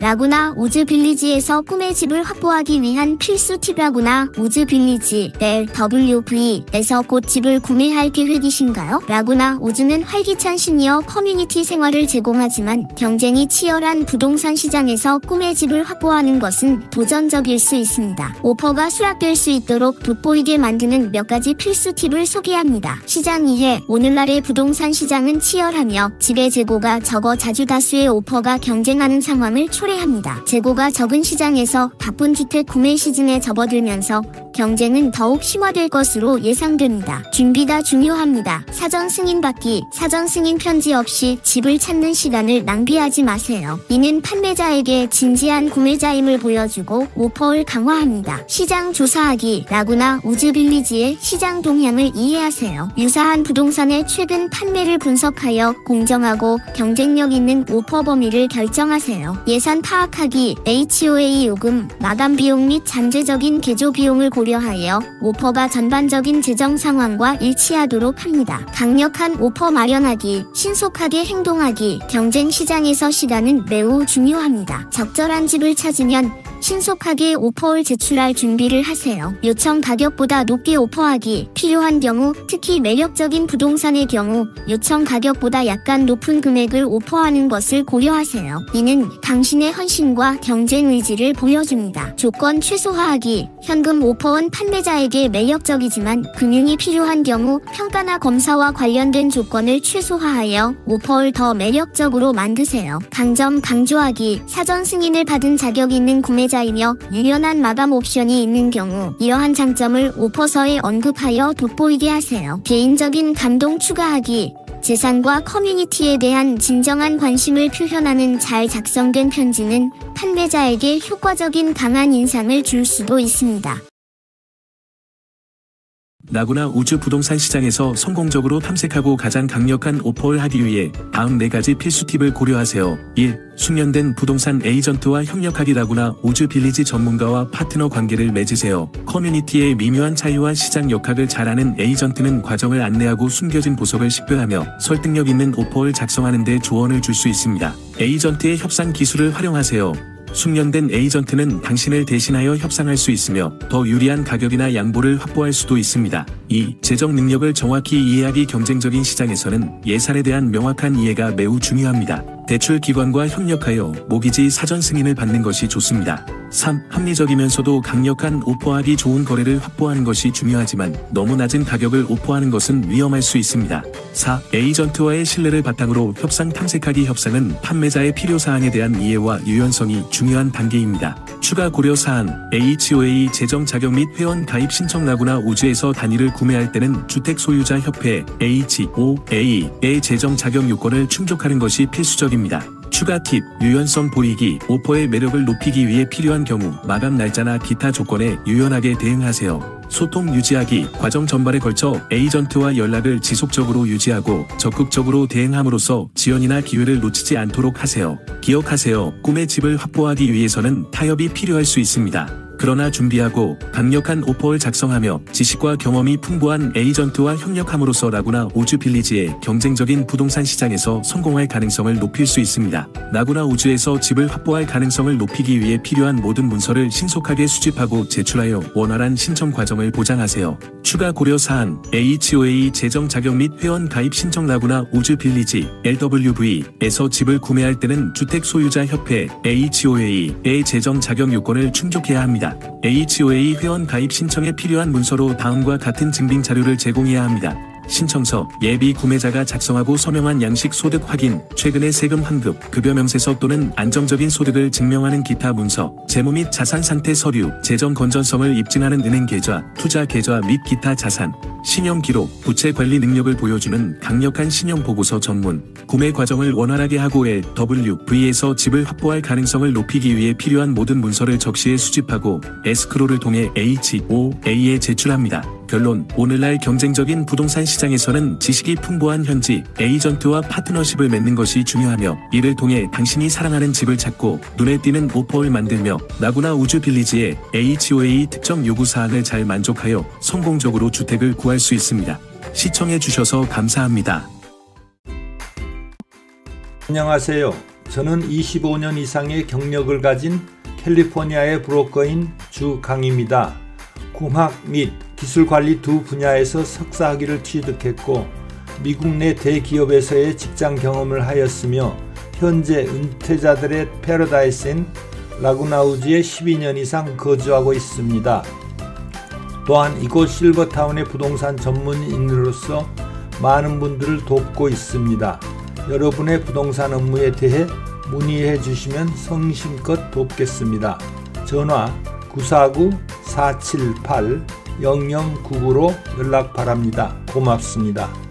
라구나 우즈 빌리지에서 꿈의 집을 확보하기 위한 필수 팁. 라구나 우즈 빌리지 LWV에서 곧 집을 구매할 계획이신가요? 라구나 우즈는 활기찬 시니어 커뮤니티 생활을 제공하지만 경쟁이 치열한 부동산 시장에서 꿈의 집을 확보하는 것은 도전적일 수 있습니다. 오퍼가 수락될 수 있도록 돋보이게 만드는 몇 가지 필수 팁을 소개합니다. 시장 이해. 오늘날의 부동산 시장은 치열하며 집의 재고가 적어 자주 다수의 오퍼가 경쟁하는 상황을 초래합니다. 재고가 적은 시장에서 바쁜 주택 구매 시즌에 접어들면서 경쟁은 더욱 심화될 것으로 예상됩니다. 준비가 중요합니다. 사전 승인 받기. 사전 승인 편지 없이 집을 찾는 시간을 낭비하지 마세요. 이는 판매자에게 진지한 구매자임을 보여주고 오퍼를 강화합니다. 시장 조사하기. 라구나 우즈 빌리지의 시장 동향을 이해하세요. 유사한 부동산의 최근 판매를 분석하여 공정하고 경쟁력 있는 오퍼 범위를 결정하세요. 예산 파악하기. HOA 요금, 마감 비용 및 잠재적인 개조 비용을 고려하여 오퍼가 전반적인 재정 상황과 일치하도록 합니다. 강력한 오퍼 마련하기. 신속하게 행동하기. 경쟁 시장에서 시간은 매우 중요합니다. 적절한 집을 찾으면 신속하게 오퍼를 제출할 준비를 하세요. 요청 가격보다 높게 오퍼하기. 필요한 경우, 특히 매력적인 부동산의 경우 요청 가격보다 약간 높은 금액을 오퍼하는 것을 고려하세요. 이는 당신의 헌신과 경쟁 의지를 보여줍니다. 조건 최소화하기. 현금 오퍼는 판매자에게 매력적이지만 금융이 필요한 경우 평가나 검사와 관련된 조건을 최소화하여 오퍼를 더 매력적으로 만드세요. 강점 강조하기. 사전 승인을 받은 자격 있는 구매자이며 유연한 마감 옵션이 있는 경우 이러한 장점을 오퍼서에 언급하여 돋보이게 하세요. 개인적인 감동 추가하기. 재산과 커뮤니티에 대한 진정한 관심을 표현하는 잘 작성된 편지는 판매자에게 효과적인 강한 인상을 줄 수도 있습니다. 라구나 우즈 부동산 시장에서 성공적으로 탐색하고 가장 강력한 오퍼를 하기 위해 다음 4가지 필수 팁을 고려하세요. 1. 숙련된 부동산 에이전트와 협력하기. 라구나 우즈 빌리지 전문가와 파트너 관계를 맺으세요. 커뮤니티의 미묘한 차이와 시장 역학을 잘 아는 에이전트는 과정을 안내하고 숨겨진 보석을 식별하며 설득력 있는 오퍼를 작성하는 데 조언을 줄 수 있습니다. 에이전트의 협상 기술을 활용하세요. 숙련된 에이전트는 당신을 대신하여 협상할 수 있으며 더 유리한 가격이나 양보를 확보할 수도 있습니다. 2. 재정 능력을 정확히 이해하기. 경쟁적인 시장에서는 예산에 대한 명확한 이해가 매우 중요합니다. 대출 기관과 협력하여 모기지 사전 승인을 받는 것이 좋습니다. 3. 합리적이면서도 강력한 오퍼하기 좋은 거래를 확보하는 것이 중요하지만 너무 낮은 가격을 오퍼하는 것은 위험할 수 있습니다. 4. 에이전트와의 신뢰를 바탕으로 협상 탐색하기. 협상은 판매자의 필요사항에 대한 이해와 유연성이 중요한 단계입니다. 추가 고려사항. HOA 재정 자격 및 회원 가입 신청. 라구나 우즈에서 단위를 구매할 때는 주택소유자 협회 HOA의 재정 자격 요건을 충족하는 것이 필수적입니다. 추가 팁. 유연성 보이기. 오퍼의 매력을 높이기 위해 필요한 경우 마감 날짜나 기타 조건에 유연하게 대응하세요. 소통 유지하기. 과정 전반에 걸쳐 에이전트와 연락을 지속적으로 유지하고 적극적으로 대응함으로써 지연이나 기회를 놓치지 않도록 하세요. 기억하세요. 꿈의 집을 확보하기 위해서는 타협이 필요할 수 있습니다. 그러나 준비하고 강력한 오퍼를 작성하며 지식과 경험이 풍부한 에이전트와 협력함으로써 라구나 우즈 빌리지의 경쟁적인 부동산 시장에서 성공할 가능성을 높일 수 있습니다. 라구나 우즈에서 집을 확보할 가능성을 높이기 위해 필요한 모든 문서를 신속하게 수집하고 제출하여 원활한 신청 과정을 보장하세요. 추가 고려사항. HOA 재정 자격 및 회원 가입 신청. 라구나 우즈 빌리지 LWV에서 집을 구매할 때는 주택 소유자 협회 HOA의 재정 자격 요건을 충족해야 합니다. HOA 회원 가입 신청에 필요한 문서로 다음과 같은 증빙 자료를 제공해야 합니다. 신청서, 예비 구매자가 작성하고 서명한 양식 소득 확인, 최근의 세금 환급, 급여 명세서 또는 안정적인 소득을 증명하는 기타 문서, 재무 및 자산 상태 서류, 재정 건전성을 입증하는 은행 계좌, 투자 계좌 및 기타 자산, 신용 기록, 부채 관리 능력을 보여주는 강력한 신용 보고서 전문, 구매 과정을 원활하게 하고 LWV에서 집을 확보할 가능성을 높이기 위해 필요한 모든 문서를 적시해 수집하고 에스크로를 통해 HOA에 제출합니다. 결론. 오늘날 경쟁적인 부동산 시장에서는 지식이 풍부한 현지 에이전트와 파트너십을 맺는 것이 중요하며 이를 통해 당신이 사랑하는 집을 찾고 눈에 띄는 오퍼를 만들며 라구나 우즈 빌리지의 HOA 특정 요구사항을 잘 만족하여 성공적으로 주택을 구할 수 있습니다. 시청해 주셔서 감사합니다. 안녕하세요. 저는 25년 이상의 경력을 가진 캘리포니아의 브로커인 주강입니다. 공학 및 기술관리 두 분야에서 석사학위를 취득했고 미국 내 대기업에서의 직장 경험을 하였으며 현재 은퇴자들의 패러다이스인 라구나우즈에 12년 이상 거주하고 있습니다. 또한 이곳 실버타운의 부동산 전문인으로서 많은 분들을 돕고 있습니다. 여러분의 부동산 업무에 대해 문의해 주시면 성심껏 돕겠습니다. 전화 949-478-0099로 연락 바랍니다. 고맙습니다.